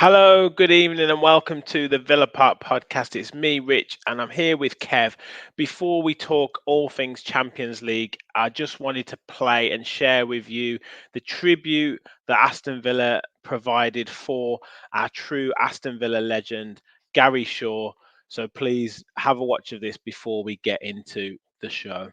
Hello, good evening, and welcome to the Villa Park podcast. It's me, Rich, and I'm here with Kev. Before we talk all things Champions League, I just wanted to play and share with you the tribute that Aston Villa provided for our true Aston Villa legend, Gary Shaw. So please have a watch of this before we get into the show.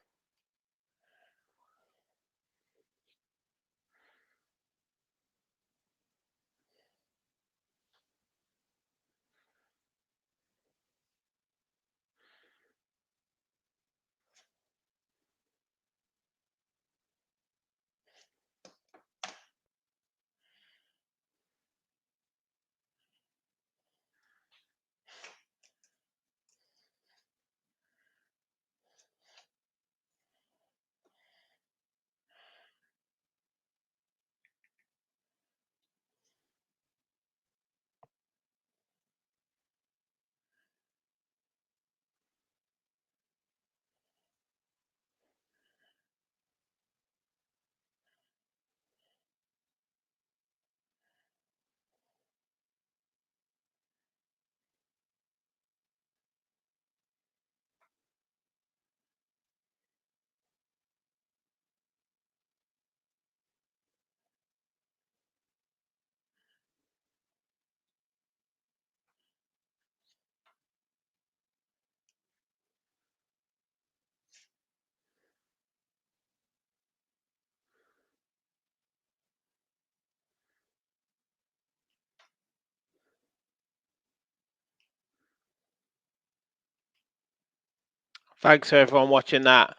Thanks for everyone watching that.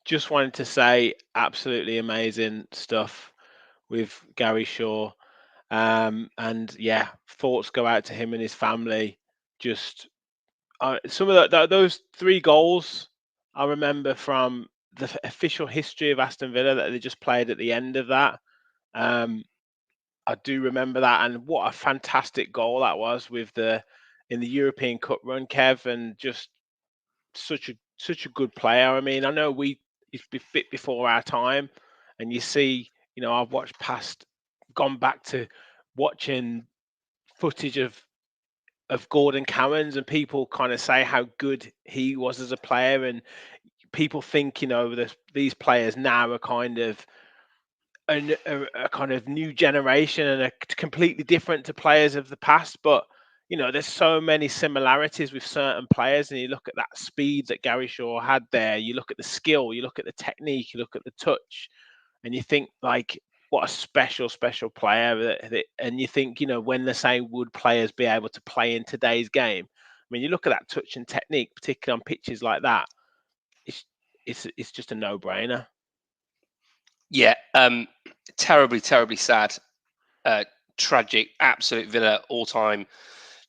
Just wanted to say, absolutely amazing stuff with Gary Shaw. And yeah, thoughts go out to him and his family. Just some of those three goals I remember from the official history of Aston Villa that they just played at the end of that. Um, I do remember that, and what a fantastic goal that was with the in the European Cup run, Kev, and just such a good player. I mean, I know we he's be fit before our time, and you see, I've gone back to watching footage of Gordon Cowans, and people kind of say how good he was as a player, and people think these players now are kind of a kind of new generation and are completely different to players of the past, but there's so many similarities with certain players, and you look at that speed that Gary Shaw had there, you look at the skill, you look at the technique, you look at the touch, and you think like what a special player and you think when they say would players be able to play in today's game. I mean, you look at that touch and technique, particularly on pitches like that. It's it's it's just a no-brainer. Yeah, terribly, terribly sad, uh, tragic, absolute Villa all-time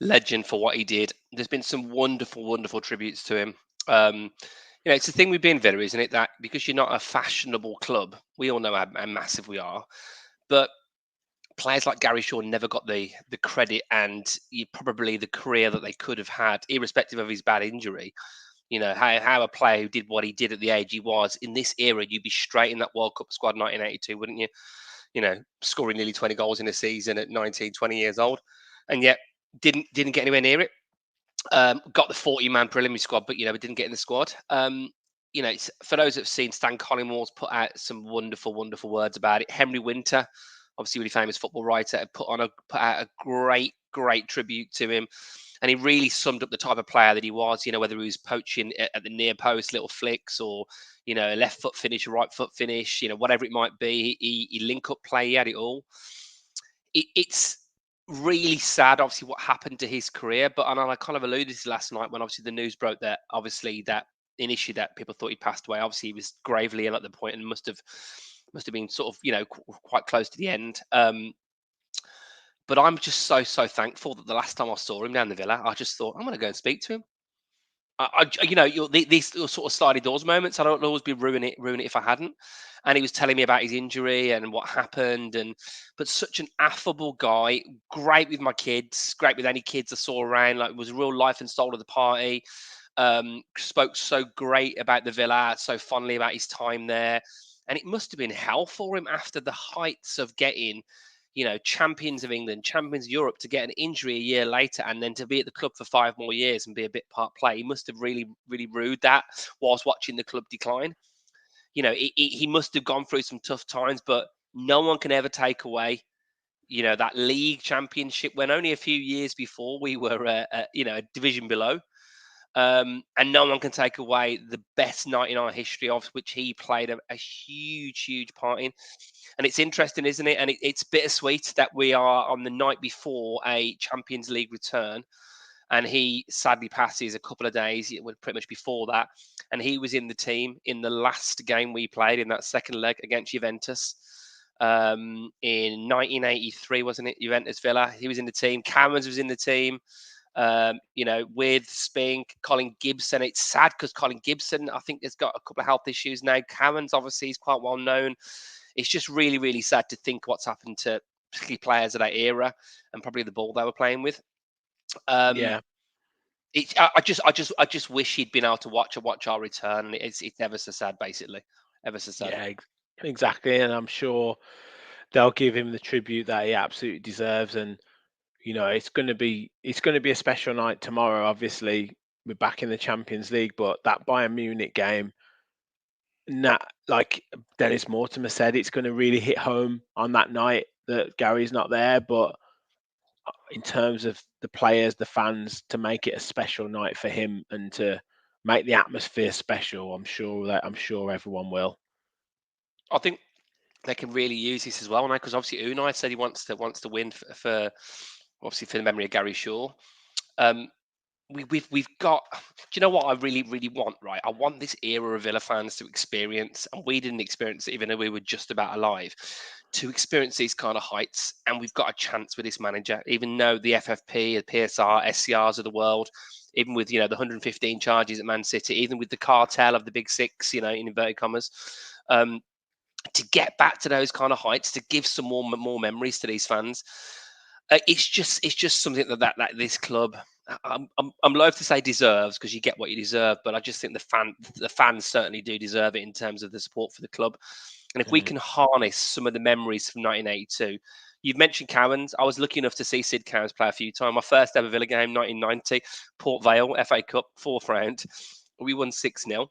legend for what he did. There's been some wonderful, wonderful tributes to him. Um, it's the thing with being Villa, isn't it? That because you're not a fashionable club, we all know how massive we are, but players like Gary Shaw never got the credit and probably the career that they could have had, irrespective of his bad injury. How a player who did what he did at the age he was in this era, you'd be straight in that World Cup squad 1982, wouldn't you? Scoring nearly 20 goals in a season at 19, 20 years old, and yet didn't get anywhere near it. Got the 40-man preliminary squad, but but didn't get in the squad. For those that have seen, Stan Collingwood's put out some wonderful, wonderful words about it. Henry Winter, obviously really famous football writer, had put out a great, great tribute to him. And he really summed up the type of player that he was, whether he was poaching at the near post, little flicks, or, a left foot finish, a right foot finish, whatever it might be. He link up play, he had it all. It's really sad, obviously, what happened to his career. But and I kind of alluded to last night when obviously the news broke that obviously that initially that people thought he passed away. Obviously, he was gravely ill at the point and must have been sort of quite close to the end. But I'm just so thankful that the last time I saw him down the Villa, I just thought I'm going to go and speak to him. These little sort of sliding doors moments. I don't always be ruin it if I hadn't. And he was telling me about his injury and what happened, but such an affable guy, great with my kids, great with any kids I saw around. Like was a real life and soul of the party. Spoke so great about the Villa, so fondly about his time there, and it must have been hell for him after the heights of getting champions of England, champions of Europe, to get an injury a year later and then to be at the club for 5 more years and be a bit part play. He must have really, really rued that whilst watching the club decline. He must have gone through some tough times, but no one can ever take away, that league championship when only a few years before we were, a division below. And no one can take away the best night in our history, of which he played a huge, huge part in. And it's interesting, isn't it? And it's bittersweet that we are on the night before a Champions League return, and he sadly passes a couple of days, pretty much before that, and he was in the team in the last game we played in that second leg against Juventus in 1983, wasn't it? Juventus Villa. He was in the team. Cameron was in the team. With Spink, Colin Gibson. It's sad because Colin Gibson, I think, has got a couple of health issues now. Cameron's obviously is quite well known. It's just really, really sad to think what's happened to particularly players of that era and probably the ball they were playing with. Um, Yeah, I just wish he'd been able to watch our return. It's ever so sad, basically, ever so sad. yeah, exactly. And I'm sure they'll give him the tribute that he absolutely deserves. And it's going to be a special night tomorrow. Obviously, we're back in the Champions League, but that Bayern Munich game, like Dennis Mortimer said, it's going to really hit home on that night that Gary's not there. But in terms of the players, the fans, to make it a special night for him and to make the atmosphere special, I'm sure everyone will. I think they can really use this as well now, because obviously Unai said he wants to win for obviously for the memory of Gary Shaw. Um, we've got. Do you know what I really, really want? Right, I want this era of Villa fans to experience, and we didn't experience it even though we were just about alive, to experience these kind of heights. And we've got a chance with this manager, even though the FFP, the PSR, SCRs of the world, even with the 115 charges at Man City, even with the cartel of the Big Six, in inverted commas. Um, to get back to those kind of heights, to give some more memories to these fans, it's just something that this club, I'm loath to say deserves, because you get what you deserve, but I just think the fans certainly do deserve it in terms of the support for the club. And if we Mm. can harness some of the memories from 1982. You've mentioned Cowans. I was lucky enough to see Sid Cowans play a few times. My first ever Villa game, 1990, Port Vale, FA Cup, fourth round. We won 6-0.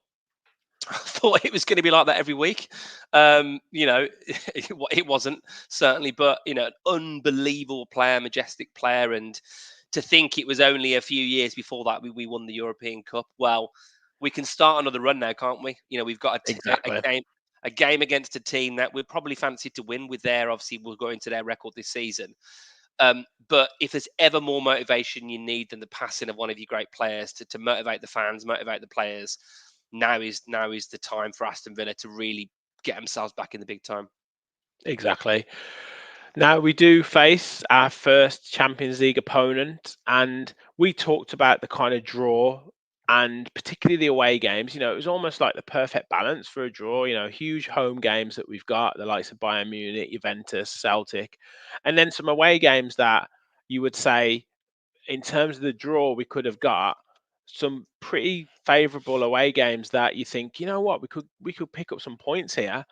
I thought it was going to be like that every week. It wasn't, certainly, but an unbelievable player, majestic player, and to think it was only a few years before that we won the European Cup. Well, we can start another run now, can't we? We've got a Exactly. game against a team that we're probably fancied to win. With their, obviously, we'll go into their record this season. But if there's ever more motivation you need than the passing of one of your great players to motivate the fans, motivate the players, now is the time for Aston Villa to really get themselves back in the big time. Exactly. Now we do face our first Champions League opponent, and we talked about the kind of draw and particularly the away games. It was almost like the perfect balance for a draw. Huge home games that we've got, the likes of Bayern Munich, Juventus, Celtic, and then some away games that you would say, in terms of the draw, we could have got some pretty favourable away games that you think, what, we could pick up some points here.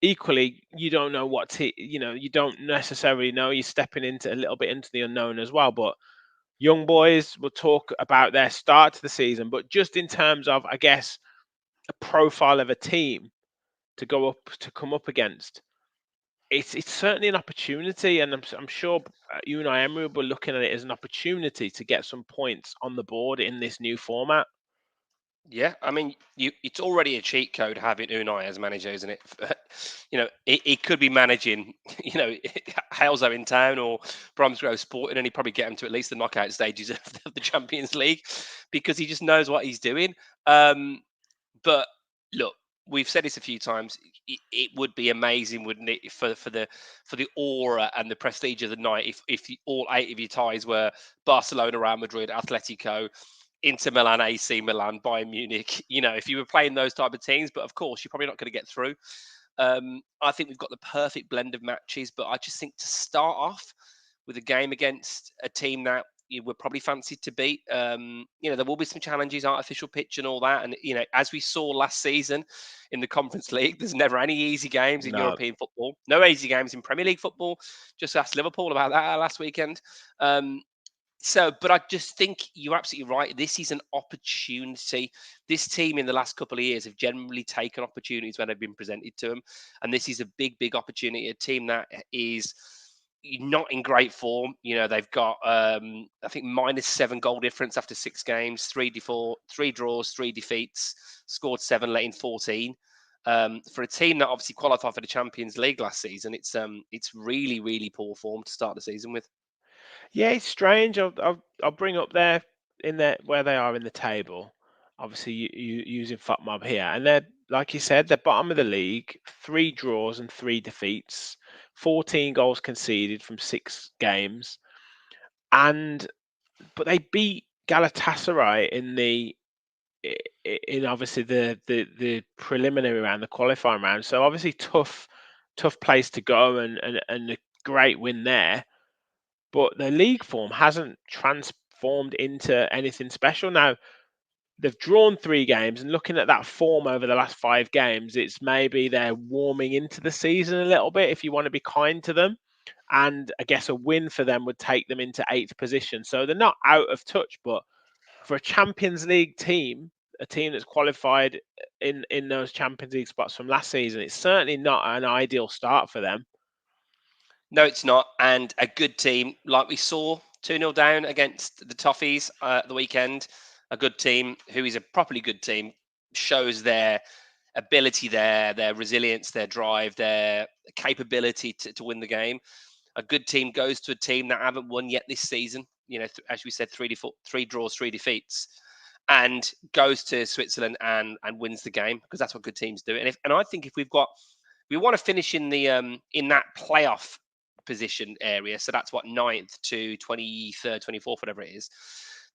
Equally, you don't know you don't necessarily know. You're stepping into a little bit into the unknown as well. But young boys will talk about their start to the season, but just in terms of, I guess, a profile of a team to come up against, it's certainly an opportunity, and I'm sure you and I, Emery, will be looking at it as an opportunity to get some points on the board in this new format. Yeah, I mean, it's already a cheat code having Unai as manager, isn't it? He could be managing, Halesall in Town or Bromsgrove Sporting, and he'd probably get him to at least the knockout stages of the Champions League, because he just knows what he's doing. Um, But look, we've said this a few times. It would be amazing, wouldn't it, for the aura and the prestige of the night, if all 8 of your ties were Barcelona, Real Madrid, Atletico, Inter Milan, AC Milan, Bayern Munich. If you were playing those type of teams, but of course you're probably not going to get through. I think we've got the perfect blend of matches, but I just think to start off with a game against a team that you were probably fancied to beat. There will be some challenges, artificial pitch and all that. And as we saw last season in the Conference League, there's never any easy games in No. European football. No easy games in Premier League football. Just ask Liverpool about that last weekend. But I just think you're absolutely right. This is an opportunity. This team in the last couple of years have generally taken opportunities when they've been presented to them. And this is a big, big opportunity. A team that is not in great form. They've got, I think, -7 goal difference after 6 games, three draws, 3 defeats, scored 7, let in 14. For a team that obviously qualified for the Champions League last season, it's really, really poor form to start the season with. Yeah, it's strange. I'll bring up there in there where they are in the table. Obviously, using FotMob here, and they're like you said, they're bottom of the league, 3 draws and 3 defeats, 14 goals conceded from 6 games, and but they beat Galatasaray in in obviously the preliminary round, the qualifying round. So obviously tough place to go, and a great win there. But their league form hasn't transformed into anything special. Now, they've drawn 3 games, and looking at that form over the last 5 games, it's maybe they're warming into the season a little bit, if you want to be kind to them. And I guess a win for them would take them into 8th position. So they're not out of touch, but for a Champions League team, a team that's qualified in those Champions League spots from last season, it's certainly not an ideal start for them. No, it's not. And a good team, like we saw 2-0 down against the Toffees at the weekend, a good team who is a properly good team, shows their ability there, their resilience, their drive, their capability to win the game. A good team goes to a team that haven't won yet this season. As we said, 3 draws, 3 defeats, and goes to Switzerland and wins the game, because that's what good teams do. And I think if we want to finish in that playoff position area, so that's what, 9th to 23rd, 24th, whatever it is,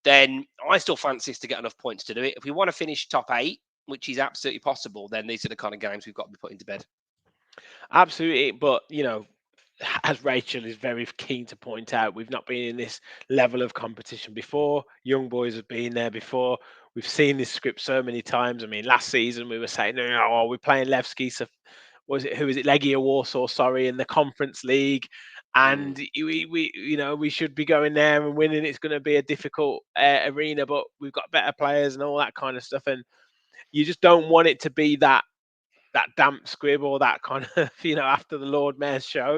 then I still fancy us to get enough points to do it. If we want to finish top 8, which is absolutely possible, then these are the kind of games we've got to be putting to bed. Absolutely, but as Rachel is very keen to point out, we've not been in this level of competition before. Young boys have been there before. We've seen this script so many times. I mean, last season we were saying, no, we're playing Levski. So who is it? Legia Warsaw, sorry, in the Conference League, Mm. and we should be going there and winning. It's going to be a difficult arena, but we've got better players and all that kind of stuff. And you just don't want it to be that damp squib, or that kind of after the Lord Mayor's show,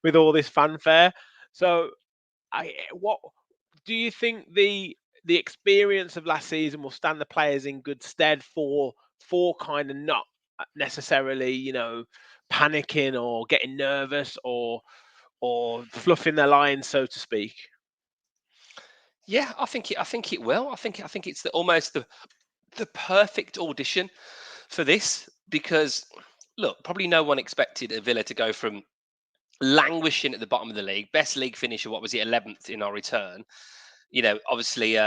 with all this fanfare. So what do you think the experience of last season will stand the players in good stead for kind of not necessarily panicking or getting nervous, or fluffing their lines, so to speak? Yeah, I think it will. I think it's almost the perfect audition for this, because look, probably no one expected a Villa to go from languishing at the bottom of the league, best league finisher, what was it, 11th in our return. Obviously,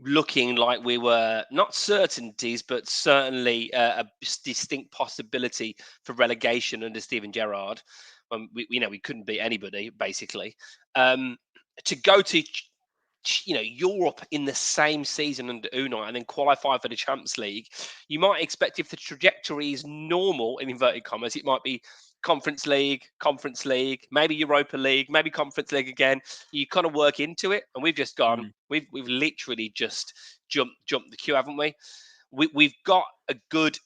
looking like we were not certainties, but certainly a distinct possibility for relegation under Steven Gerrard. When we couldn't beat anybody basically. To go to Europe in the same season under Unai and then qualify for the Champions League, you might expect, if the trajectory is normal in inverted commas, it might be Conference League, maybe Europa League, maybe Conference League again. You kind of work into it, and we've just gone. Mm. We've literally just jumped the queue, haven't we? We've got a good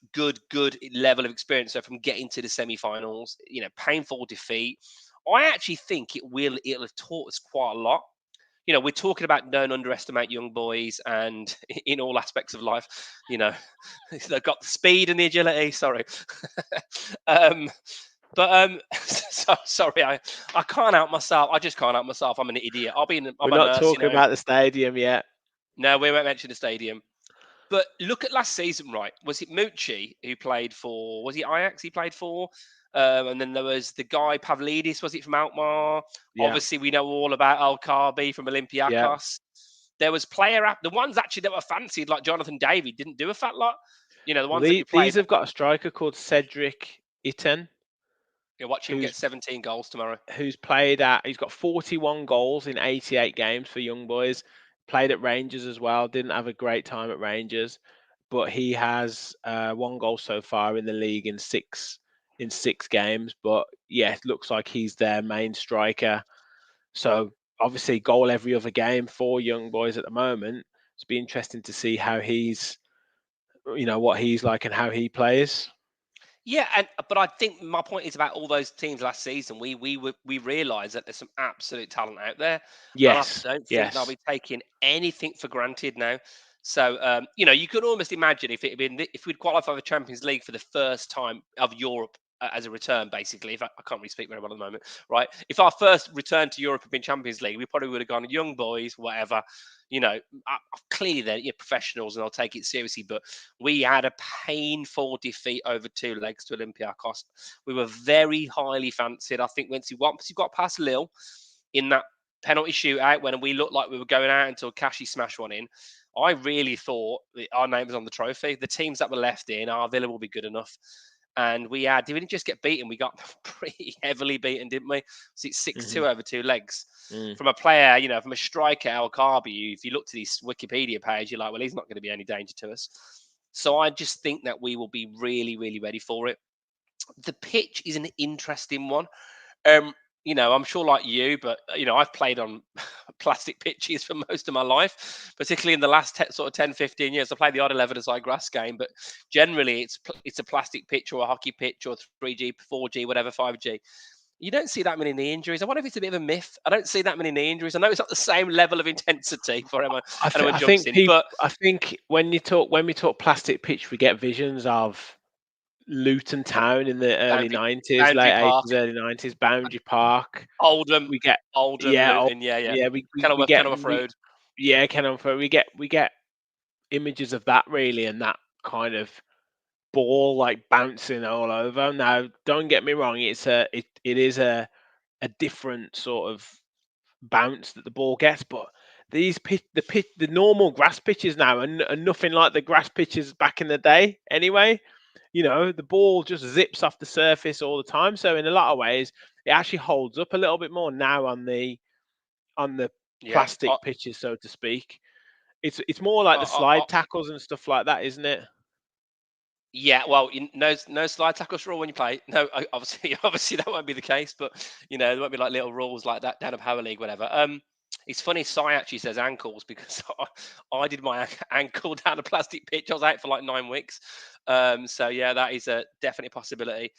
level of experience. So from getting to the semi-finals, painful defeat, I actually think it'll have taught us quite a lot. We're talking about don't underestimate young boys, and in all aspects of life, they've got the speed and the agility. Sorry. Sorry, I can't help myself. I just can't help myself. I'm an idiot. I'm We're a not nurse, talking about the stadium yet. No, we won't mention the stadium. But look at last season, right? Was it Mucci who played for? Was it Ajax? He played for, and then there was the guy Pavlidis. Was it from Alkmaar? Yeah, Obviously, we know all about Al Karbi from yeah. Olympiacos. There was the ones actually that were fancied, like Jonathan David, didn't do a fat lot. The Well, ones that we these played. have got a striker called Cedric Itten. Yeah, watch him who's get 17 goals tomorrow. he's got 41 goals in 88 games for young boys. Played at Rangers as well. Didn't have a great time at Rangers, but he has 1 goal so far in the league in six games. But yeah, it looks like he's their main striker. So obviously, goal every other game for young boys at the moment. It's be interesting to see how what he's like and how he plays. Yeah, but I think my point is about all those teams last season. We realised that there's some absolute talent out there, and I Yes, don't think they'll yes. be taking anything for granted now. So you know, you could almost imagine if it had been if we'd qualified for the Champions League for the first time of Europe as a return, basically. If I can't really speak very well at the moment, right? If our first return to Europe had been Champions League, we probably would have gone young boys, whatever. You know, clearly they're professionals and they'll take it seriously, but we had a painful defeat over 2 legs to Olympiacos. We were very highly fancied. I think once you got past Lille in that penalty shootout when we looked like we were going out until Kashi smashed one in, I really thought that our name was on the trophy. The teams that were left in, our Villa will be good enough. And we didn't just get beaten, we got pretty heavily beaten, didn't we? So it's 6-2 Hmm. over 2 legs. Mm. From a player, from a striker, El Karbi, if you look to this Wikipedia page, you're like, well, he's not going to be any danger to us. So I just think that we will be really, really ready for it. The pitch is an interesting one. Um, I'm sure like you, but I've played on plastic pitches for most of my life, particularly in the last sort of 10, 15 years. I played the odd 11-a-side grass game, but generally it's a plastic pitch or a hockey pitch or 3G, 4G, whatever, 5G. You don't see that many knee injuries. I wonder if it's a bit of a myth. I don't see that many knee injuries. I know it's not the same level of intensity for anyone I think jumping, people. but I think when we talk plastic pitch, we get visions of Luton Town in the early Boundary, '90s, Boundary late Park, '80s, early '90s, Boundary Park. Oldham, We get Oldham, yeah, Luton, yeah, yeah. yeah. We Kenilworth, get Kenilworth Road. yeah, Cannon for we get images of that really, and that kind of ball like bouncing all over. Now, don't get me wrong, it is a different sort of bounce that the ball gets, but the normal grass pitches now are nothing like the grass pitches back in the day. Anyway, the ball just zips off the surface all the time. So in a lot of ways, it actually holds up a little bit more now on the Yeah. plastic pitches, so to speak. It's more like the slide tackles and stuff like that, isn't it? Yeah, well, no slide tackles rule when you play. No, obviously, obviously that won't be the case. But there won't be like little rules like that down a power league, whatever. It's funny. Sai actually says ankles because I did my ankle down a plastic pitch. I was out for like 9 weeks. So yeah, that is a definite possibility.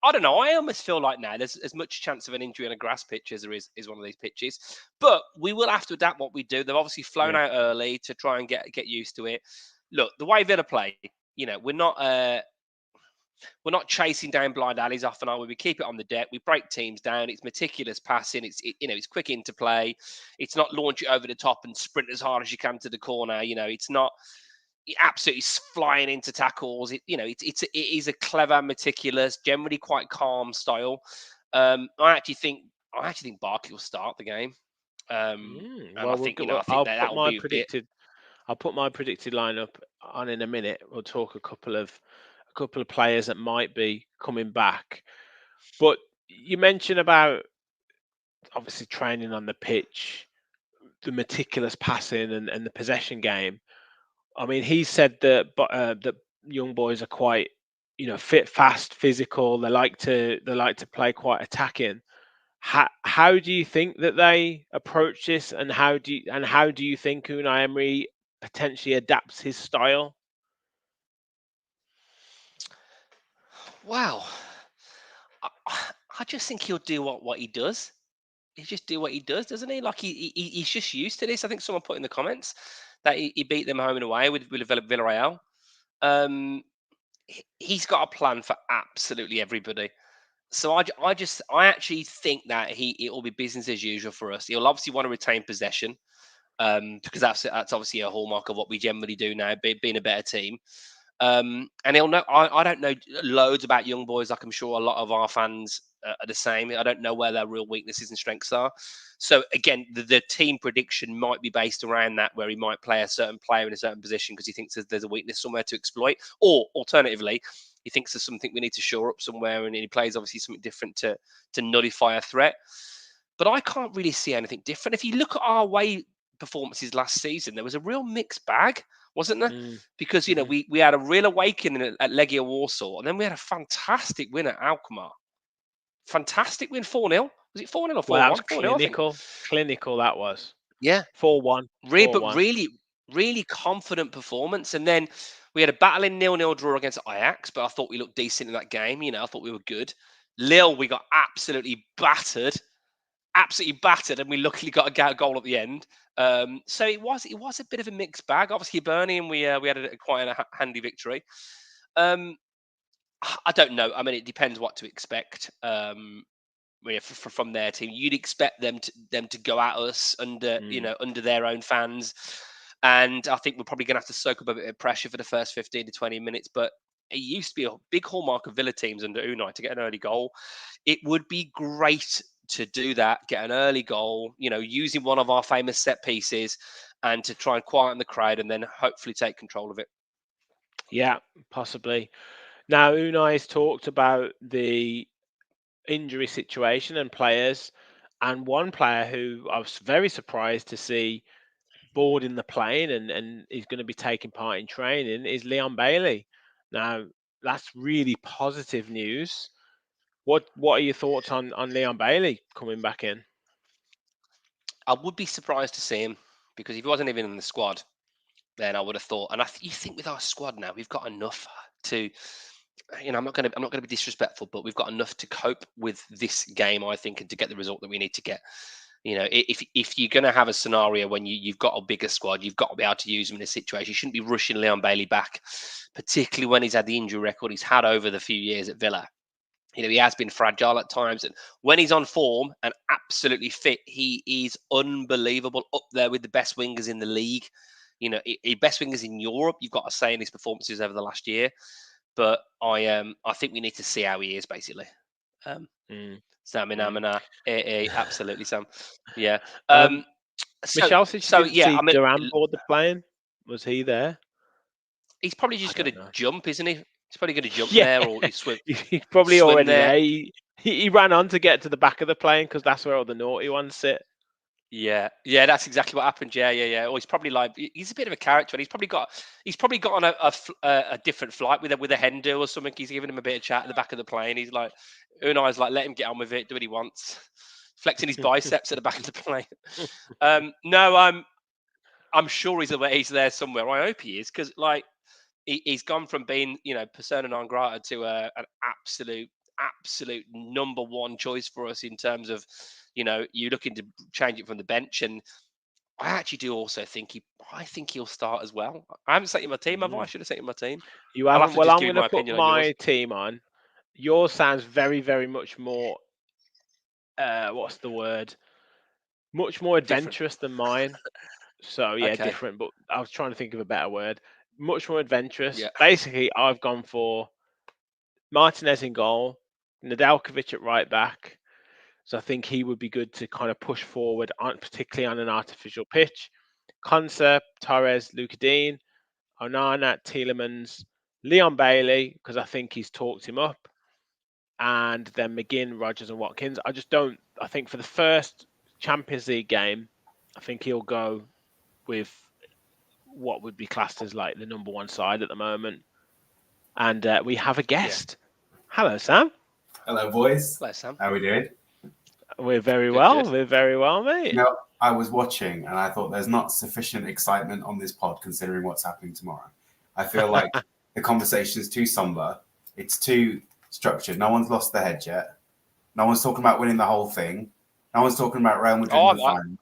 I don't know. I almost feel like now there's as much chance of an injury on a grass pitch as there is one of these pitches. But we will have to adapt what we do. They've obviously flown Yeah. out early to try and get used to it. Look, the way Villa play, we're not chasing down blind alleys often, are we? We keep it on the deck. We break teams down. It's meticulous passing. It's quick into play. It's not launch it over the top and sprint as hard as you can to the corner. It's not absolutely flying into tackles. It is a clever, meticulous, generally quite calm style. I actually think Barkley will start the game. And I Well, think I'll that will be a bit. put my predicted lineup on in a minute. We'll talk a couple of players that might be coming back. But you mentioned about obviously training on the pitch, the meticulous passing and the possession game. I mean, he said that young boys are quite, fit, fast, physical. They like to play quite attacking. How do you think that they approach this, and how do you think Unai Emery potentially adapts his style? Wow. I, I just think he'll do what he does. He just do what he does, doesn't he? Like he's just used to this. I think someone put in the comments that he beat them home and away with Villarreal. Um, he's got a plan for absolutely everybody. So I actually think that it will be business as usual for us. He'll obviously want to retain possession because that's obviously a hallmark of what we generally do now, being a better team. And he'll know. I don't know loads about young boys, like I'm sure a lot of our fans are the same. I don't know where their real weaknesses and strengths are. So again, the team prediction might be based around that, where he might play a certain player in a certain position because he thinks there's a weakness somewhere to exploit. Or alternatively, he thinks there's something we need to shore up somewhere, and he plays obviously something different to nullify a threat. But I can't really see anything different. If you look at our away performances last season, there was a real mixed bag, wasn't there? Mm. Because Hmm. we had a real awakening at Legia Warsaw, and then we had a fantastic win at Alkmaar. Fantastic win, 4-0. Was it 4-0 or Well, that was 4-1? 4-0, I think. clinical. That was Yeah, 4-1, but 4-1. really confident performance. And then we had a battling 0-0 draw against Ajax, but I thought we looked decent in that game. I thought we were good. Lille, we got absolutely battered, and we luckily got a goal at the end. So it was a bit of a mixed bag. Obviously, Burnley, and we had quite a handy victory. I don't know. I mean, it depends what to expect. From their team, you'd expect them to go at us under under their own fans, and I think we're probably going to have to soak up a bit of pressure for the first 15 to 20 minutes. But it used to be a big hallmark of Villa teams under Unai to get an early goal. It would be great to do that, get an early goal, using one of our famous set pieces, and to try and quieten the crowd, and then hopefully take control of it. Yeah, possibly. Now, Unai's talked about the injury situation and players, and one player who I was very surprised to see boarding the plane and is going to be taking part in training is Leon Bailey. Now, that's really positive news. What are your thoughts on Leon Bailey coming back in? I would be surprised to see him, because if he wasn't even in the squad, then I would have thought. And you think with our squad now, we've got enough to, I'm not going to be disrespectful, but we've got enough to cope with this game, I think, and to get the result that we need to get. If you're going to have a scenario when you've got a bigger squad, you've got to be able to use him in a situation. You shouldn't be rushing Leon Bailey back, particularly when he's had the injury record he's had over the few years at Villa. He has been fragile at times, and when he's on form and absolutely fit, he is unbelievable, up there with the best wingers in the league. Best wingers in Europe, you've got to say, in his performances over the last year. But I think we need to see how he is, basically. Samina, absolutely, Sam. Yeah. Michelle said she didn't Yeah, see I mean, Duran board the plane. Was he there? he's probably I just going don't to know. jump, isn't he? He's probably going to jump Yeah, there, or he swim he's probably swim already there. there. He ran on to get to the back of the plane because that's where all the naughty ones sit. Yeah, that's exactly what happened. Yeah. Or he's probably he's a bit of a character, and he's probably got on a different flight with a Hindu or something. He's giving him a bit of chat at the back of the plane. He's like, Unai's like, let him get on with it, do what he wants, flexing his biceps at the back of the plane. No, I'm sure he's there somewhere. I hope he is, because he's gone from being persona non grata to an absolute number one choice for us in terms of you looking to change it from the bench. And I actually do also think he'll start as well. I haven't set you my team, have I? I should have set you my team. You I'll have haven't? to Well, just I'm give you going to my put opinion on yours. my team on. Yours sounds very, very much more. What's the word? Much more Different. adventurous than mine. So yeah, Okay. different. But I was trying to think of a better word. Much more adventurous. Yeah. Basically, I've gone for Martinez in goal, Nedeljkovic at right back. So I think he would be good to kind of push forward, particularly on an artificial pitch. Konsa, Torres, Luka Dean, Onana, Tielemans, Leon Bailey, because I think he's talked him up, and then McGinn, Rogers, and Watkins. I think for the first Champions League game, I think he'll go with what would be classed as like the number one side at the moment. And we have a guest. Yeah. Hello, Sam. Hello, boys. Hello, Sam. How are we doing? We're very well. Good. We're very well, mate. I was watching and I thought there's not sufficient excitement on this pod considering what's happening tomorrow. I feel like the conversation is too somber. It's too structured. No one's lost their head yet. No one's talking about winning the whole thing. No one's talking about Real Madrid in the final.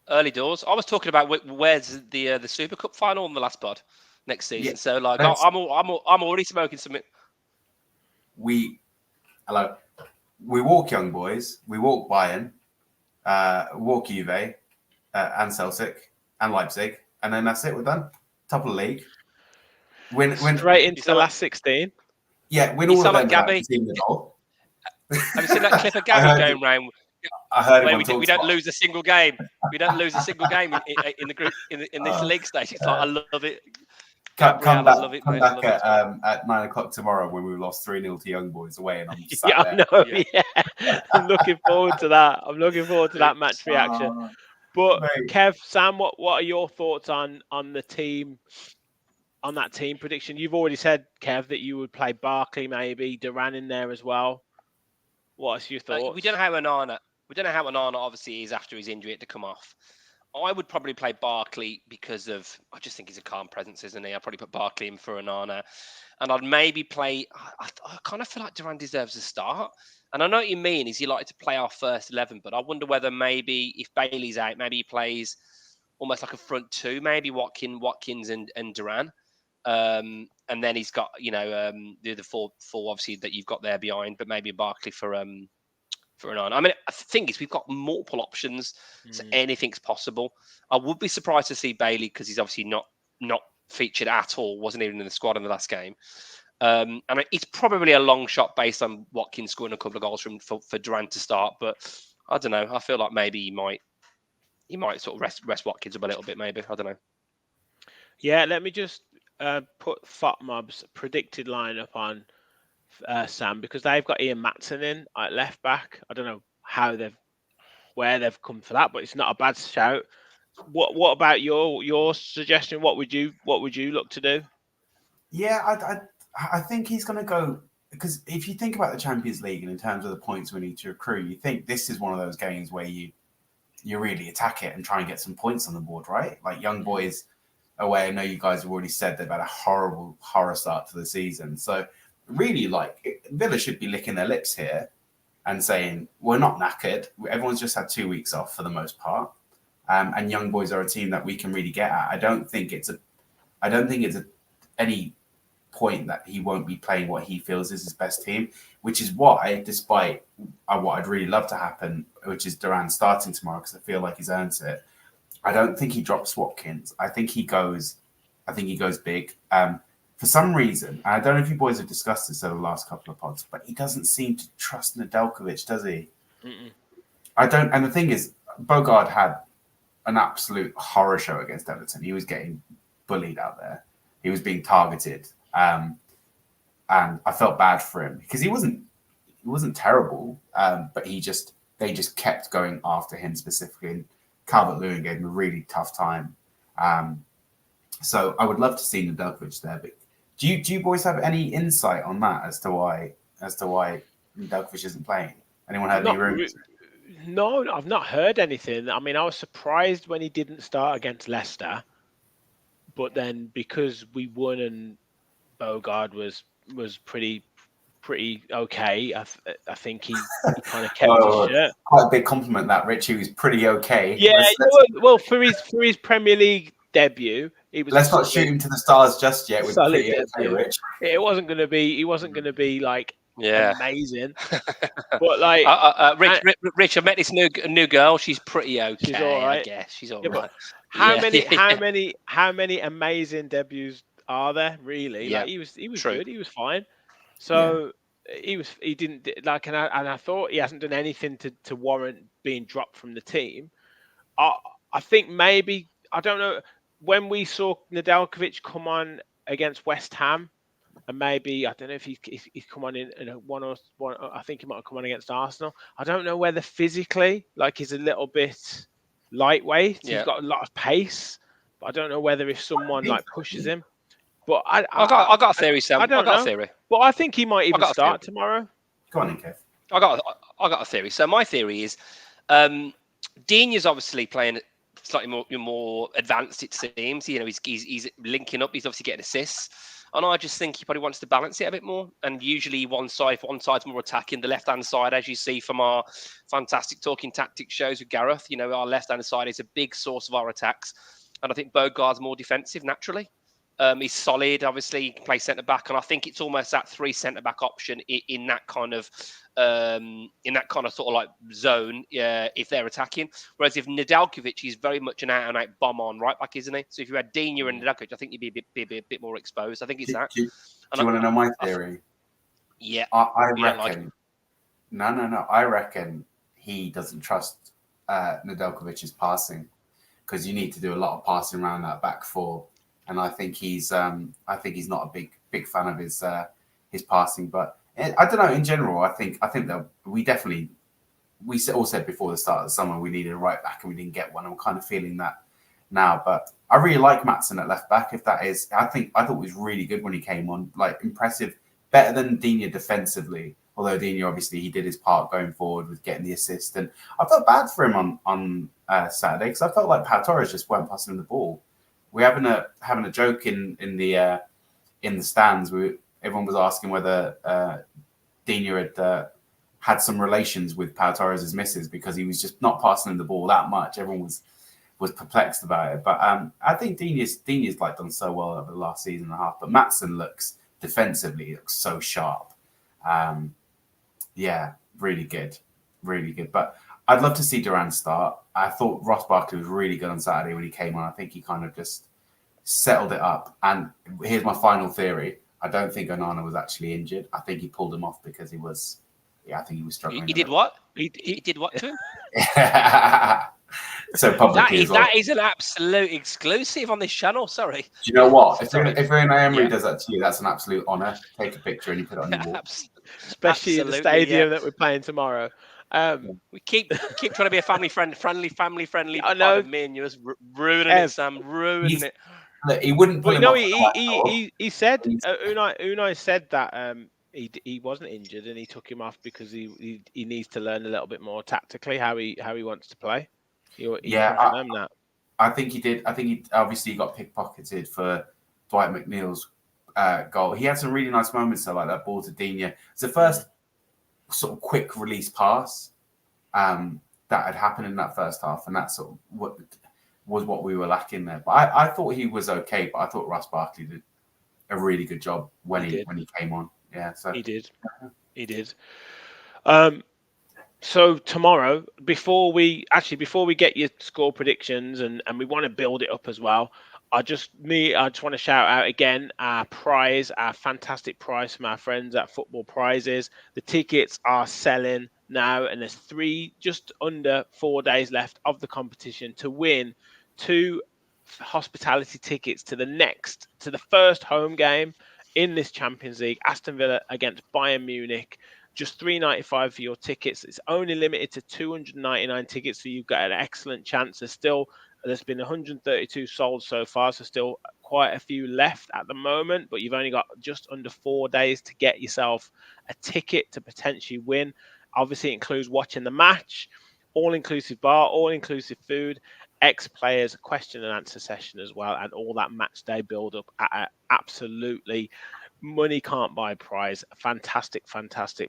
Early doors. I was talking about where's the Super Cup final in the last pod next season. Yeah, so I'm already smoking some. We walk young boys. We walk Bayern, walk Juve, and Celtic and Leipzig, and then that's it. We're done. Top of the league. Win straight into the last 16. Yeah, win all of them. Gabby. Have you seen that clip of Gabby going round? I heard where we don't lose a single game. We don't lose a single game in the group in this league stage. It's like I love it. Come I love it, come mate. I back love it. at 9 o'clock tomorrow when we lost 3-0 to Young Boys away, and I'm sat Yeah, there. I know. Yeah. Yeah, I'm looking forward to that. I'm looking forward to that match reaction. Oh, But mate. Kev, Sam, what are your thoughts on the team, on that team prediction? You've already said, Kev, that you would play Barkley, maybe Duran in there as well. What's your thoughts? We don't know how Onana obviously is after his injury to come off. I would probably play Barkley because I just think he's a calm presence, isn't he? I'd probably put Barkley in for Onana. And I'd maybe play, I kind of feel like Duran deserves a start. And I know what you mean, is you like to play our first 11, but I wonder whether maybe if Bailey's out, maybe he plays almost like a front two, maybe Watkins and Duran. And then he's got, the other four obviously that you've got there behind, but maybe Barkley for an on. I mean, the thing is, we've got multiple options, so anything's possible. I would be surprised to see Bailey because he's obviously not featured at all. Wasn't even in the squad in the last game. And it's probably a long shot based on Watkins scoring a couple of goals for Durant to start. But I don't know. I feel like maybe he might sort of rest Watkins up a little bit. Maybe, I don't know. Yeah, let me just put FOTMob's predicted lineup on Sam, because they've got Ian Matson in at left back. I don't know where they've come for that, but it's not a bad shout. What about your suggestion? What would you look to do? Yeah, I think he's going to go, because if you think about the Champions League and in terms of the points we need to accrue, you think this is one of those games where you really attack it and try and get some points on the board, right? Like Young Boys away. I know you guys have already said they've had a horror start to the season. So really, like, Villa should be licking their lips here and saying, we're not knackered. Everyone's just had 2 weeks off for the most part. And Young Boys are a team that we can really get at. I don't think it's any point that he won't be playing what he feels is his best team, which is why, despite what I'd really love to happen, which is Duran starting tomorrow, because I feel like he's earned it, I don't think he drops Watkins. I think he goes big. For some reason, and I don't know if you boys have discussed this over the last couple of pods, but he doesn't seem to trust Nedeljkovic, does he? Mm-mm. I don't. And the thing is, Bogard had an absolute horror show against Everton. He was getting bullied out there. He was being targeted. And I felt bad for him because he wasn't terrible, but they just kept going after him specifically. And Calvert-Lewin gave him a really tough time. So I would love to see Nedeljkovic there. But do you boys have any insight on that as to why Nedeljkovic isn't playing? Anyone heard any rumors? No, I've not heard anything. I mean, I was surprised when he didn't start against Leicester, but then because we won and Bogard was pretty okay, I think he kind of kept his shirt. Quite a big compliment that, Rich. He was pretty okay. Yeah, well, for his Premier League debut, he was. Let's not shoot him to the stars just yet. With pretty okay, Rich. It wasn't going to be. He wasn't going to be like amazing. But like, Rich, I met this new girl. She's pretty okay. She's all right. I guess she's all right. How many amazing debuts are there really? Yeah, like he was true. Good. He was fine. So he didn't like, and I thought he hasn't done anything to warrant being dropped from the team. I think maybe, I don't know, when we saw Nedeljkovic come on against West Ham, and maybe, I don't know if he's come on in a one. I think he might have come on against Arsenal. I don't know whether physically, like, he's a little bit lightweight. Yeah. He's got a lot of pace, but I don't know whether if someone like pushes him. But I got a theory, Sam. I got a theory. But I think he might even start tomorrow. Go on, Kev. I got a theory. So my theory is, Digne's obviously playing slightly more advanced, it seems. You know, he's linking up. He's obviously getting assists, and I just think he probably wants to balance it a bit more. And usually, if one side's more attacking, the left-hand side, as you see from our fantastic Talking Tactics shows with Gareth, you know, our left-hand side is a big source of our attacks, and I think Bogard's more defensive naturally. He's solid, obviously. He can play centre back, and I think it's almost that 3 centre back option in that kind of sort of like zone if they're attacking. Whereas if Nedeljkovic is very much an out-and-out bomb on right back, isn't he? So if you had Digne and Nedeljkovic, I think you'd be a bit more exposed. I think it's that. Do you want to know my theory? Yeah. I reckon. No. I reckon he doesn't trust Nedeljkovic's passing, because you need to do a lot of passing around that back four. and I think he's not a big fan of his passing. But I don't know. In general, I think that we all said before the start of the summer we needed a right back, and we didn't get one. I'm kind of feeling that now. But I really like Maatsen at left back. If that is, I thought he was really good when he came on. Like impressive, better than Digne defensively. Although Digne, obviously, he did his part going forward with getting the assist, and I felt bad for him on Saturday because I felt like Pau Torres just weren't passing him the ball. We're having a joke in the stands. Everyone was asking whether Digne had some relations with Pau Torres' missus because he was just not passing him the ball that much. Everyone was perplexed about it, but I think Digne's like done so well over the last season and a half. But Maatsen looks so sharp. Yeah, really good. But I'd love to see Duran start. I thought Ross Barkley was really good on Saturday when he came on. I think he kind of just settled it up. And here's my final theory. I don't think Onana was actually injured. I think he pulled him off because he was struggling. He did what? He did what to him? So publicly that is an absolute exclusive on this channel. Sorry. Do you know what? If Emery does that to you, that's an absolute honour. Take a picture and you put it on your wall. Especially in the stadium that we're playing tomorrow. We keep trying to be a friendly. I know. Of me and you, ruining it, Sam. Ruining it. Look, he wouldn't. But he said Unai said that he wasn't injured and he took him off because he needs to learn a little bit more tactically how he wants to play. I think he did. I think he obviously got pickpocketed for Dwight McNeil's goal. He had some really nice moments though, like that ball to Digne. It's the first sort of quick release pass that had happened in that first half, and that's sort of what we were lacking there. But I thought he was okay, but I thought Ross Barkley did a really good job when he came on. Yeah, so he did. So tomorrow, before we get your score predictions and we want to build it up as well, I just want to shout out again our fantastic prize from our friends at Football Prizes. The tickets are selling now, and there's just under 4 days left of the competition to win 2 hospitality tickets to the first home game in this Champions League, Aston Villa against Bayern Munich. Just $3.95 for your tickets. It's only limited to 299 tickets, so you've got an excellent chance. There's been 132 sold so far, so still quite a few left at the moment, but you've only got just under 4 days to get yourself a ticket to potentially win. Obviously, it includes watching the match, all-inclusive bar, all-inclusive food, ex-players question and answer session as well, and all that match day build-up at absolutely money can't buy prize. Fantastic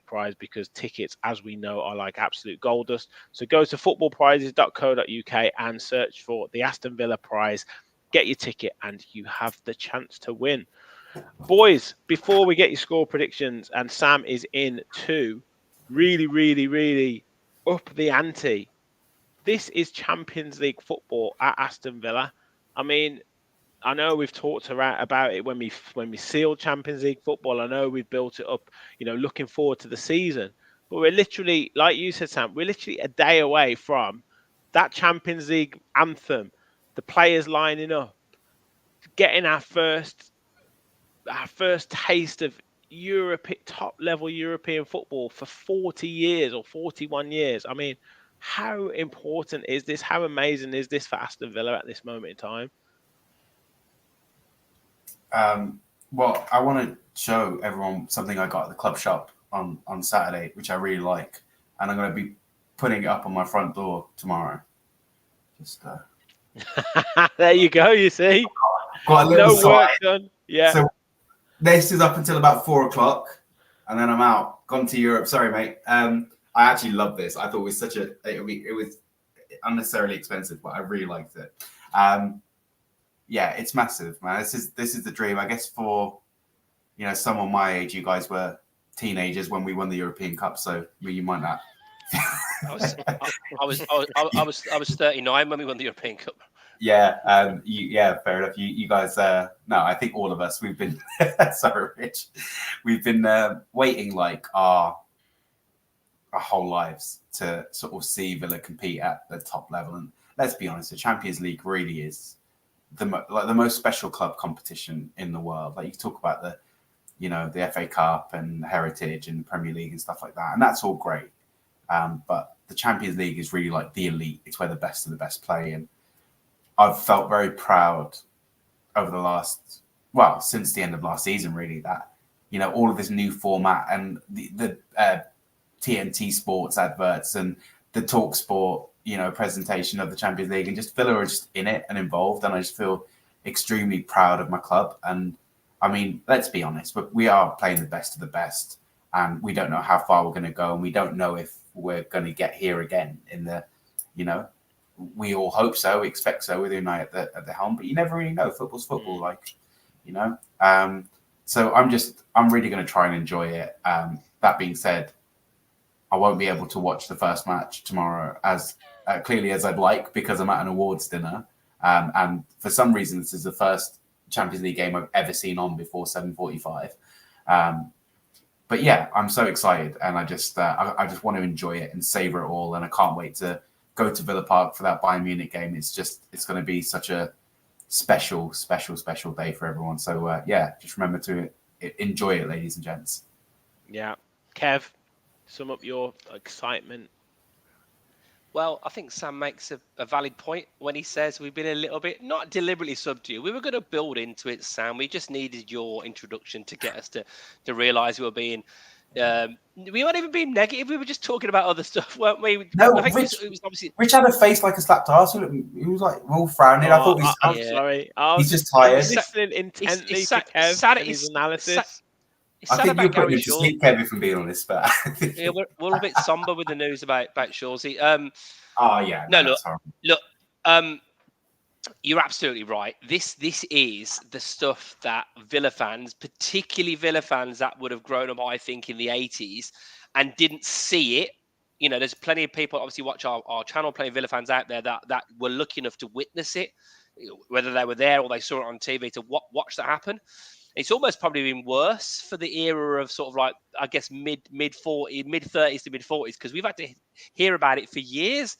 prize, because tickets, as we know, are like absolute gold dust. So go to footballprizes.co.uk and search for the Aston Villa prize. Get your ticket and you have the chance to win. Boys, before we get your score predictions, and Sam is in too, really up the ante. This is Champions League football at Aston Villa. I mean, I know we've talked about it when we sealed Champions League football. I know we've built it up, looking forward to the season. But we're literally, like you said, Sam, we're literally a day away from that Champions League anthem, the players lining up, getting our first taste of top level European football for 40 years or 41 years. I mean, how important is this? How amazing is this for Aston Villa at this moment in time? Well, I want to show everyone something I got at the club shop on Saturday, which I really like, and I'm going to be putting it up on my front door tomorrow. Just there you go. You see, got a little work done. Yeah. So this is up until about 4:00, and then I'm out. Gone to Europe. Sorry, mate. I actually love this. I thought it was it was unnecessarily expensive, but I really liked it. Yeah, it's massive, man. This is the dream, I guess, for someone my age. You guys were teenagers when we won the European Cup, so you might not. I was 39 when we won the European Cup. Yeah, fair enough. You guys, no, I think all of us, we've been sorry, Rich, we've been waiting like our whole lives to sort of see Villa compete at the top level. And let's be honest, the Champions League really is the most special club competition in the world. Like you talk about the FA Cup and Heritage and the Premier League and stuff like that, and that's all great. But the Champions League is really like the elite. It's where the best of the best play, and I've felt very proud over since the end of last season, really, that all of this new format and the TNT Sports adverts and the Talk Sport presentation of the Champions League, and just Villa are just in it and involved, and I just feel extremely proud of my club. And I mean, let's be honest, but we are playing the best of the best, and we don't know how far we're going to go, and we don't know if we're going to get here again in the, we all hope so, we expect so with Unai at the helm, but you never really know. Football's football, so I'm really going to try and enjoy it. That being said, I won't be able to watch the first match tomorrow as clearly as I'd like, because I'm at an awards dinner. And for some reason, this is the first Champions League game I've ever seen on before 7:45. But yeah, I'm so excited, and I just want to enjoy it and savor it all. And I can't wait to go to Villa Park for that Bayern Munich game. It's going to be such a special day for everyone. So just remember to enjoy it, ladies and gents. Yeah, Kev, sum up your excitement. Well, I think Sam makes a valid point when he says we've been a little bit, not deliberately subdued. We were going to build into it, Sam. We just needed your introduction to get us to realise we were being... we weren't even being negative. We were just talking about other stuff, weren't we? No, I think Rich, it was obviously... Rich had a face like a slapped arse. He was like all frowning. I thought I'm sorry. He's just tired. Listening intently to Kev and his analysis. I think you're putting him to sleep, Kevin, from being honest. But yeah, we're a bit somber with the news about Shawsey. Look. You're absolutely right. This is the stuff that Villa fans, particularly Villa fans that would have grown up, I think, in the 80s and didn't see it. There's plenty of people obviously watch our channel, plenty of Villa fans out there that were lucky enough to witness it, whether they were there or they saw it on TV to watch that happen. It's almost probably been worse for the era of sort of like, I guess, mid 30s to mid 40s, because we've had to hear about it for years,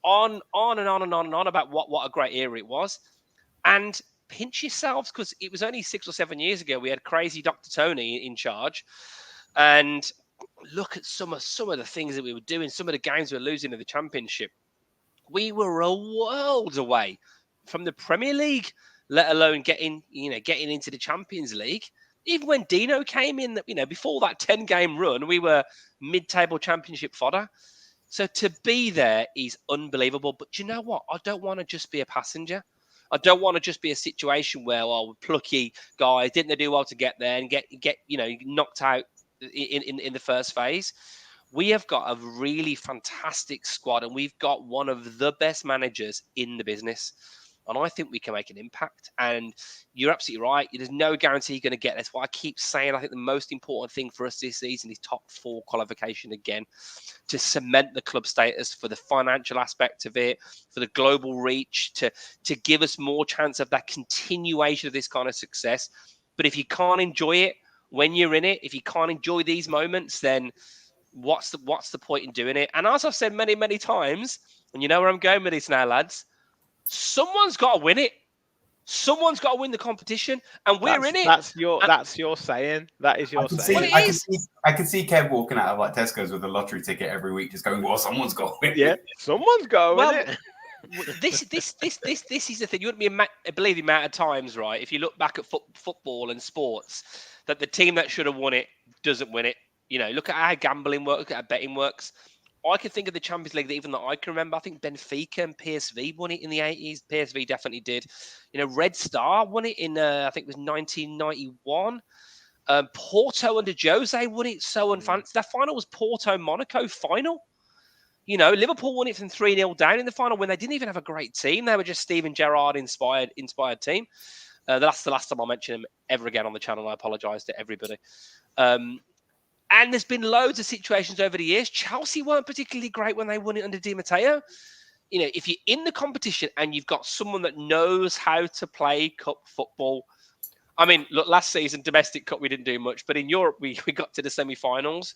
on and on and on and on about what a great era it was. And pinch yourselves, because it was only 6 or 7 years ago we had crazy Dr. Tony in charge. And look at some of the things that we were doing, some of the games we were losing in the Championship. We were a world away from the Premier League, let alone getting into the Champions League. Even when Dino came in, before that 10-game run, we were mid-table Championship fodder. So to be there is unbelievable. But you know what? I don't want to just be a passenger. I don't want to just be a situation where, we're plucky guys, didn't they do well to get there and get knocked out in the first phase. We have got a really fantastic squad, and we've got one of the best managers in the business. And I think we can make an impact. And you're absolutely right. There's no guarantee you're going to get this. What I keep saying, I think the most important thing for us this season is top 4 qualification again, to cement the club status, for the financial aspect of it, for the global reach, to give us more chance of that continuation of this kind of success. But if you can't enjoy it when you're in it, if you can't enjoy these moments, then what's the point in doing it? And as I've said many, many times, and you know where I'm going with this now, lads, someone's got to win it. Someone's got to win the competition, and we're in it. That's your saying. That is your saying. I can see Kev walking out of like Tesco's with a lottery ticket every week, just going, "Well, someone's got to win." Yeah, someone's got to win it. This is the thing. You wouldn't believe the amount of times, right? If you look back at football and sports, that the team that should have won it doesn't win it. Look at how gambling works. Look at how betting works. I can think of the Champions League that even that I can remember. I think Benfica and PSV won it in the 80s. PSV definitely did. Red Star won it in, I think it was 1991. Porto under Jose won it so unfancy. That final was Porto-Monaco final. Liverpool won it from 3-0 down in the final when they didn't even have a great team. They were just Steven Gerrard inspired team. That's the last time I'll mention him ever again on the channel. I apologise to everybody. And there's been loads of situations over the years. Chelsea weren't particularly great when they won it under Di Matteo. If you're in the competition and you've got someone that knows how to play cup football. I mean, look, last season, domestic cup, we didn't do much. But in Europe, we got to the semi-finals.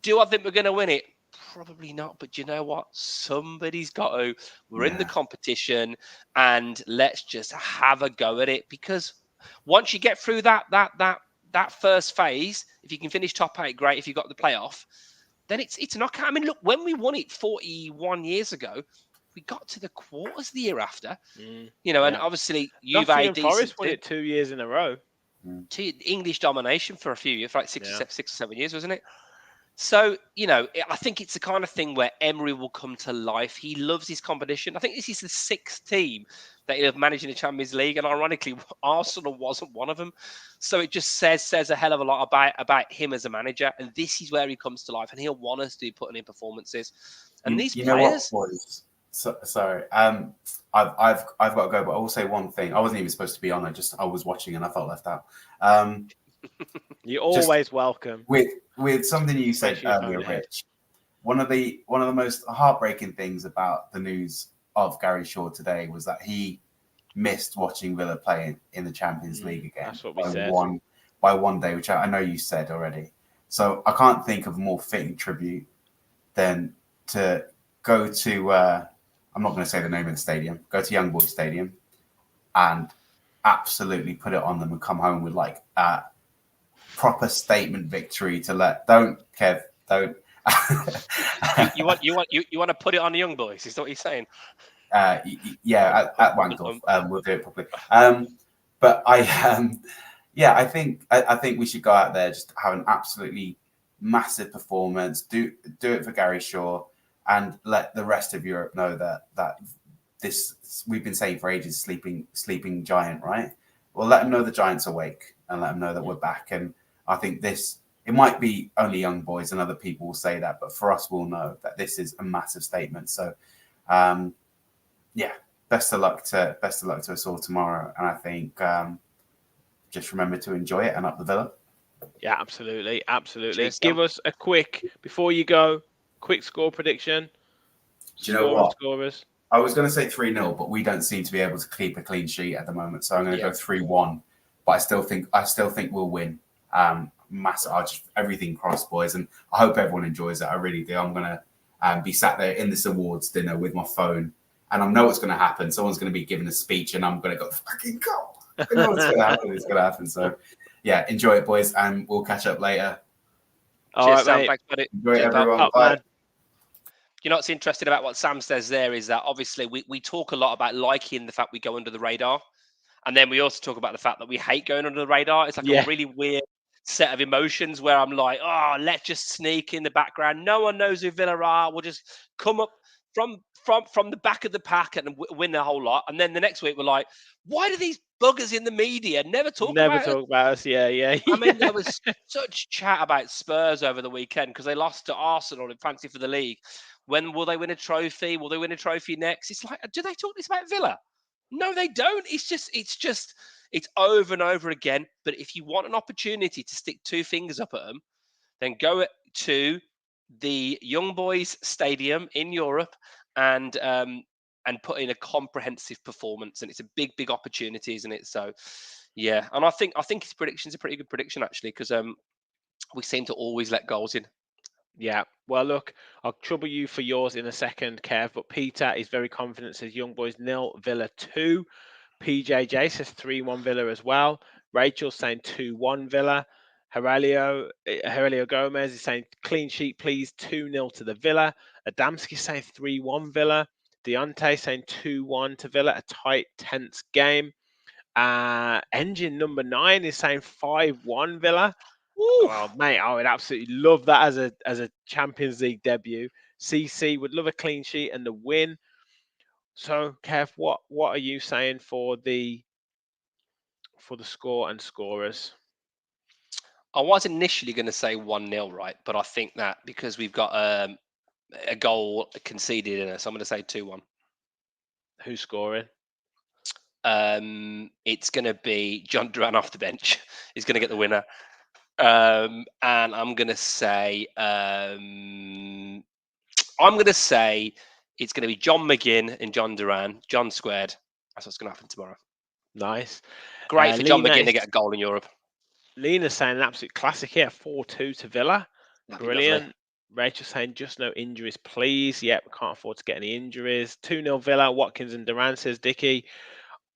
Do I think we're going to win it? Probably not, but you know what? Somebody's got to. We're in the Yeah. competition, and let's just have a go at it. Because once you get through that first phase, if you can finish top 8, great. If you got the playoff, then it's a knockout. I mean, look, when we won it 41 years ago, we got to the quarters the year after. And Yeah. obviously Juve Nottingham decent Forest won too. it 2 years in a row. To English domination for a few years, for like 6 Yeah. or 7 years, wasn't it? So, I think it's the kind of thing where Emery will come to life. He loves his competition. I think this is the 6th team that he'll have managed in the Champions League, and ironically, Arsenal wasn't one of them. So it just says a hell of a lot about him as a manager, and this is where he comes to life, and he'll want us to be putting in performances. And these you players, know what, boys? Sorry, I've got to go, but I will say one thing. I wasn't even supposed to be on. I was watching and I felt left out. You're always welcome. With something you said Especially if I'm earlier, ahead. Rich. One of the most heartbreaking things about the news of Gary Shaw today was that he missed watching Villa play in the Champions League again. That's what we by said. by one day, which I know you said already. So I can't think of a more fitting tribute than to go to. I'm not going to say the name of the stadium. Go to Young Boys Stadium and absolutely put it on them and come home with like a proper statement victory to don't. you want to put it on the young boys? Is that what you're saying? Yeah, at Wankoff, we'll do it properly. But I think we should go out there, just have an absolutely massive performance. Do it for Gary Shaw, and let the rest of Europe know that this, we've been saying for ages, sleeping giant, right? Well, let them know the giant's awake, and let them know that we're back. And I think it might be only young boys and other people will say that, but for us, we'll know that this is a massive statement. So, best of luck to us all tomorrow. And I think just remember to enjoy it and up the Villa. Yeah, absolutely. Cheers, Give Sam. us a quick, before you go, quick score prediction. Do you know what? Scorers. I was going to say 3-0, but we don't seem to be able to keep a clean sheet at the moment. So I'm going to go 3-1. But I still think we'll win. Massive, everything crossed, boys, and I hope everyone enjoys it. I really do. I'm going to be sat there in this awards dinner with my phone, and I know what's going to happen. Someone's going to be giving a speech, and I'm going to go, fucking go. I know what's going to happen. It's going to happen. So, yeah, enjoy it, boys, and we'll catch up later. Cheers, Sam. Thanks, buddy. Enjoy it, everyone. Bye. You know what's interesting about what Sam says there is that obviously we talk a lot about liking the fact we go under the radar. And then we also talk about the fact that we hate going under the radar. It's like a really weird set of emotions where I'm like, oh, let's just sneak in the background. No one knows who Villa are. We'll just come up from the back of the pack and win the whole lot. And then the next week we're like, why do these buggers in the media never talk about us? Yeah. I mean, there was such chat about Spurs over the weekend because they lost to Arsenal in fancy for the league. When will they win a trophy? Will they win a trophy next? It's like, do they talk this about Villa? No, they don't. It's over and over again. But if you want an opportunity to stick 2 fingers up at them, then go to the Young Boys Stadium in Europe and put in a comprehensive performance. And it's a big opportunity, isn't it? So, yeah. And I think his prediction's a pretty good prediction actually, because we seem to always let goals in. Yeah. Well, look, I'll trouble you for yours in a second, Kev. But Peter is very confident, says Young Boys 0, Villa 2. PJJ says 3-1 Villa as well. Rachel's saying 2-1 Villa. Aurelio Gomez is saying clean sheet, please, 2-0 to the Villa. Adamski saying 3-1 Villa. Deontay saying 2-1 to Villa, a tight, tense game. Engine number 9 is saying 5-1 Villa. Oh, mate, I would absolutely love that as a Champions League debut. CC would love a clean sheet and the win. So, Kev, what are you saying for the score and scorers? I was initially going to say 1-0, right? But I think that because we've got a goal conceded in us, I'm going to say 2-1. Who's scoring? It's going to be John Duran off the bench. He's going to get the winner. And I'm going to say it's going to be John McGinn and John Duran. John squared. That's what's going to happen tomorrow. Nice. Great for John McGinn to get a goal in Europe. Lena's saying an absolute classic here, 4-2 to Villa. That'd be Brilliant. lovely. Rachel saying just no injuries, please. Yep, can't afford to get any injuries. 2-0 Villa, Watkins and Duran, says Dicky.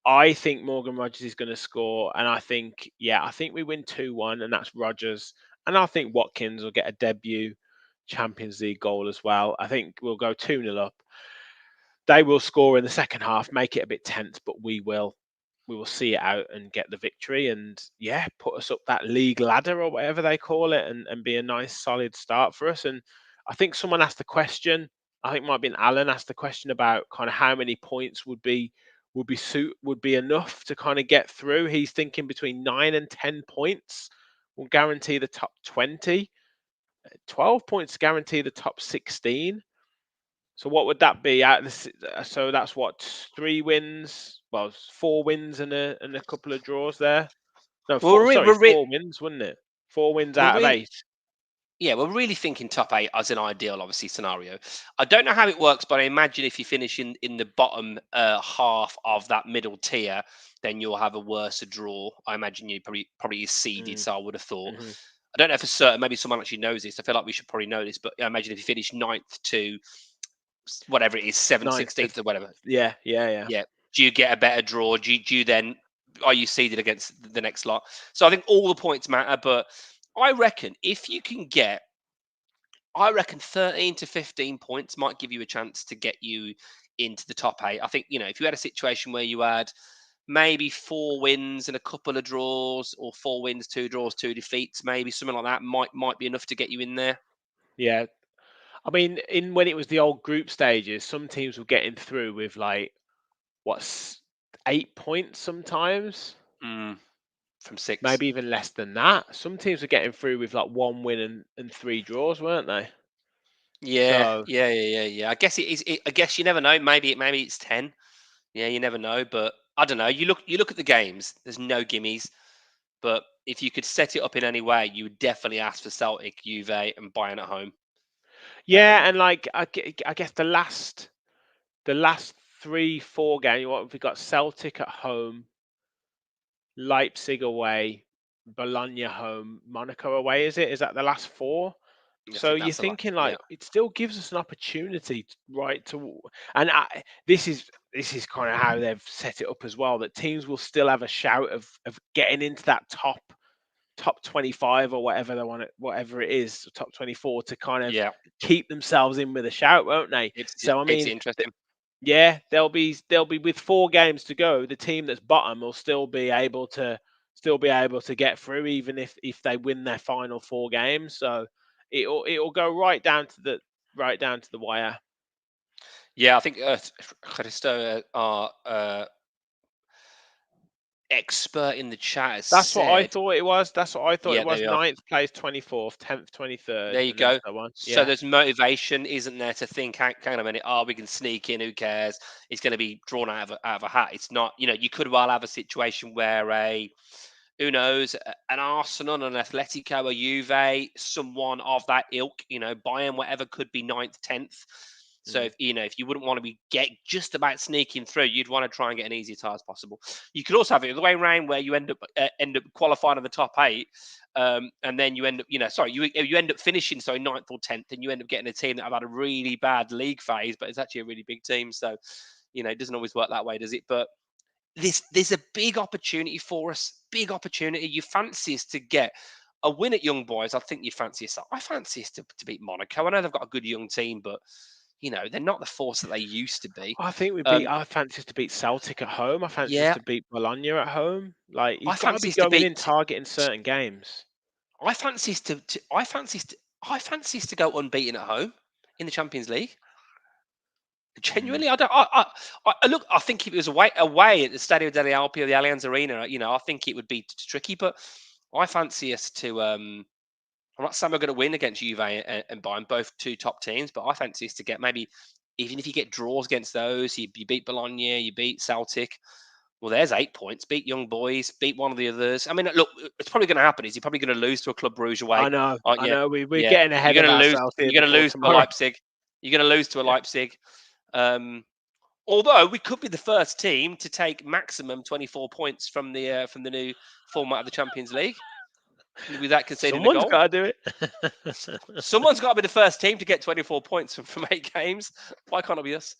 I think Morgan Rogers is going to score, and I think we win 2-1, and that's Rogers. And I think Watkins will get a debut Champions League goal as well. I think we'll go 2-0 up. They will score in the second half, make it a bit tense, but we will see it out and get the victory, and put us up that league ladder or whatever they call it, and be a nice solid start for us. And I think someone asked the question, I think it might have been Alan asked the question about kind of how many points would be enough to kind of get through. He's thinking between 9 and 10 points will guarantee the top 20. 12 points guarantee the top 16. So what would that be? So that's what, 3 wins, 4 wins and a couple of draws there. No, Well, we're, re- we're, re- 4 wins, wouldn't it? 4 wins we're out of really 8. Yeah, we're really thinking top 8 as an ideal, obviously, scenario. I don't know how it works, but I imagine if you finish in the bottom half of that middle tier, then you'll have a worse draw. I imagine you probably is seeded, so I would have thought. Mm-hmm. I don't know for certain. Maybe someone actually knows this. I feel like we should probably know this, but I imagine if you finish 9th to whatever it is, 7th, 16th, or whatever. Yeah. Yeah. Do you get a better draw? Do you then are you seeded against the next lot? So I think all the points matter, but I reckon if you can get 13 to 15 points might give you a chance to get you into the top 8. I think, if you had a situation where you had maybe 4 wins and a couple of draws, or 4 wins, 2 draws, 2 defeats, maybe something like that might be enough to get you in there. Yeah. I mean, when it was the old group stages, some teams were getting through with 8 points sometimes. From 6. Maybe even less than that. Some teams were getting through with 1 win and 3 draws, weren't they? Yeah, So, yeah. I guess it is. I guess you never know. Maybe it's 10. Yeah, you never know. But I don't know. You look at the games. There's no gimmies. But if you could set it up in any way, you would definitely ask for Celtic, Juve, and Bayern at home. yeah, and I guess the last 3-4 games, what have we got? Celtic at home, Leipzig away, Bologna home, Monaco away. Is that the last 4? I So think you're that's a lot. thinking Yeah. it still gives us an opportunity, and this is kind of how they've set it up as well, that teams will still have a shout of getting into that top 25 or whatever they want it, whatever it is, top 24, to kind of keep themselves in with a shout, won't they? So I mean, interesting. they'll be with 4 games to go. The team that's bottom will still be able to get through, even if they win their final 4 games. So it'll go right down to the wire. Yeah, I think Christo are expert in the chat has That's what I said. thought it was. That's what I thought Yeah, it was. there you are. 9th place, 24th, 10th, 23rd, There you and then go. so on. So Yeah. there's motivation, isn't there, to think, hang on a minute, we can sneak in, who cares? It's going to be drawn out of a hat. It's not, you could well have a situation where who knows, an Arsenal, an Atletico, a Juve, someone of that ilk, Bayern, whatever, could be 9th, 10th. So if you wouldn't want to get just about sneaking through, you'd want to try and get an easy tie as possible. You could also have it the way around, where you end up qualifying in the top 8, and then you end up, you end up finishing 9th or 10th, and you end up getting a team that have had a really bad league phase, but it's actually a really big team. So, it doesn't always work that way, does it? But there's a big opportunity for us. Big opportunity. You fancy us to get a win at Young Boys. I think you fancy us. I fancy us to beat Monaco. I know they've got a good young team, but they're not the force that they used to be. I think I fancy us to beat Celtic at home. I fancy us to beat Bologna at home. You've got to be going in targeting certain games. I fancy us to go unbeaten at home in the Champions League. Genuinely, I don't. Look. I think if it was away at the Stadio delle Alpi or the Allianz Arena, I think it would be tricky. But I fancy us to. I'm not saying we're going to win against Juve and Bayern, both 2 top teams, but I fancy us to get, maybe, even if you get draws against those, you beat Bologna, you beat Celtic. Well, there's 8 points. Beat Young Boys, beat one of the others. I mean, look, it's probably going to happen. Is you're probably going to lose to a Club Brugge away. I know. I know. We're Yeah. getting ahead of ourselves here. You're going to lose to a Leipzig. You're going to lose to a Leipzig. Although we could be the first team to take maximum 24 points from the new format of the Champions League. without conceding a Someone's goal. got to do it. Someone's got to be the first team to get 24 points from 8 games. Why can't it be us?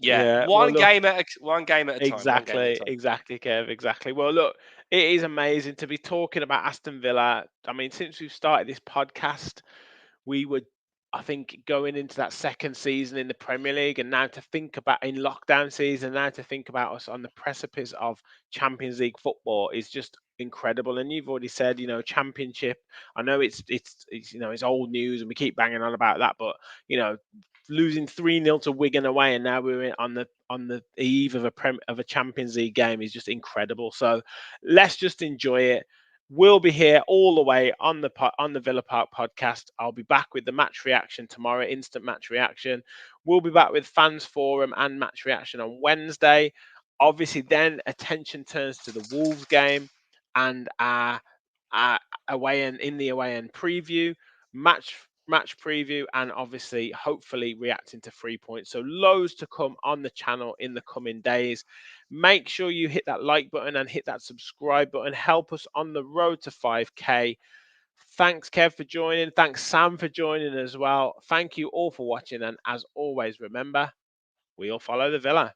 Yeah, one well, look, game at a time. One game at a exactly, time. exactly, Kev, exactly. Well, look, it is amazing to be talking about Aston Villa. I mean, since we've started this podcast, we were, I think, going into that second season in the Premier League, and now to think about in lockdown season, now to think about us on the precipice of Champions League football is just incredible. And you've already said, Championship. I know it's it's old news, and we keep banging on about that, but losing 3-0 to Wigan away, and now we're on the eve of a Champions League game is just incredible. So let's just enjoy it. We'll be here all the way on the Villa Park podcast. I'll be back with the match reaction tomorrow, instant match reaction. We'll be back with fans forum and match reaction on Wednesday. Obviously, then attention turns to the Wolves game and our away end in the away end preview, match preview, and obviously, hopefully, reacting to 3 points. So loads to come on the channel in the coming days. Make sure you hit that like button and hit that subscribe button. Help us on the road to 5K. Thanks, Kev, for joining. Thanks, Sam, for joining as well. Thank you all for watching. And as always, remember, we all follow the Villa.